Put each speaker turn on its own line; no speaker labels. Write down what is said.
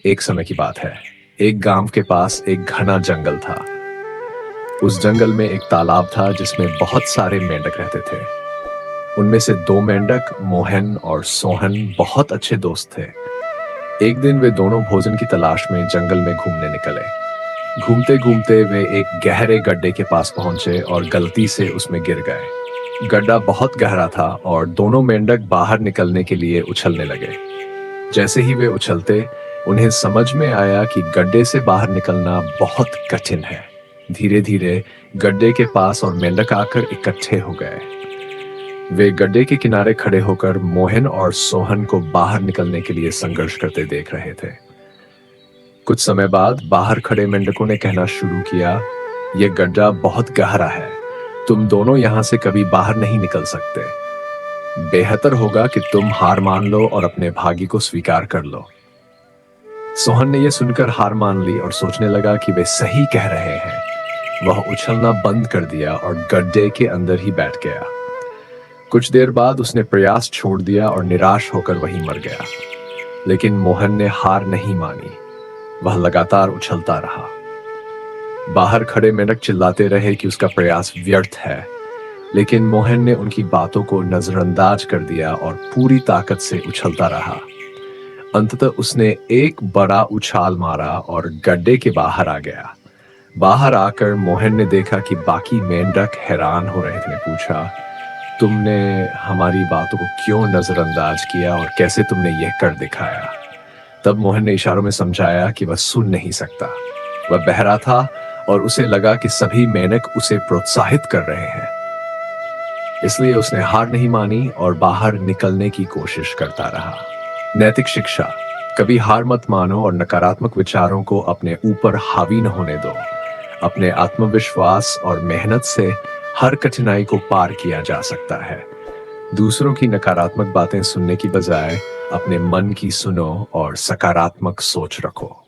एक समय की बात है। एक गांव के पास एक घना जंगल था। उस जंगल में एक तालाब था जिसमें बहुत सारे मेंढक रहते थे। उनमें से दो मेंढक मोहन और सोहन बहुत अच्छे दोस्त थे। एक दिन वे दोनों भोजन की तलाश में जंगल में घूमने निकले। घूमते घूमते वे एक गहरे गड्ढे के पास पहुंचे और गलती से उसमें गिर गए। गड्ढा बहुत गहरा था और दोनों मेंढक बाहर निकलने के लिए उछलने लगे। जैसे ही वे उछलते, उन्हें समझ में आया कि गड्ढे से बाहर निकलना बहुत कठिन है। धीरे धीरे गड्ढे के पास और मेंढक आकर इकट्ठे हो गए। वे गड्ढे के किनारे खड़े होकर मोहन और सोहन को बाहर निकलने के लिए संघर्ष करते देख रहे थे। कुछ समय बाद बाहर खड़े मेंढकों ने कहना शुरू किया, यह गड्ढा बहुत गहरा है, तुम दोनों यहां से कभी बाहर नहीं निकल सकते। बेहतर होगा कि तुम हार मान लो और अपने भाग्य को स्वीकार कर लो। सोहन ने यह सुनकर हार मान ली और सोचने लगा कि वे सही कह रहे हैं। वह उछलना बंद कर दिया और गड्ढे के अंदर ही बैठ गया। कुछ देर बाद उसने प्रयास छोड़ दिया और निराश होकर वहीं मर गया। लेकिन मोहन ने हार नहीं मानी। वह लगातार उछलता रहा। बाहर खड़े मेंढक चिल्लाते रहे कि उसका प्रयास व्यर्थ है, लेकिन मोहन ने उनकी बातों को नजरअंदाज कर दिया और पूरी ताकत से उछलता रहा। अंततः उसने एक बड़ा उछाल मारा और गड्ढे के बाहर आ गया। बाहर आकर मोहन ने देखा कि बाकी मेंढक हैरान हो रहे थे। पूछा, तुमने हमारी बातों को क्यों नजरअंदाज किया और कैसे तुमने यह कर दिखाया? तब मोहन ने इशारों में समझाया कि वह सुन नहीं सकता। वह बहरा था और उसे लगा कि सभी मेंढक उसे प्रोत्साहित कर रहे हैं। इसलिए उसने हार नहीं मानी और बाहर निकलने की कोशिश करता रहा। नैतिक शिक्षा: कभी हार मत मानो और नकारात्मक विचारों को अपने ऊपर हावी न होने दो। अपने आत्मविश्वास और मेहनत से हर कठिनाई को पार किया जा सकता है। दूसरों की नकारात्मक बातें सुनने की बजाय अपने मन की सुनो और सकारात्मक सोच रखो।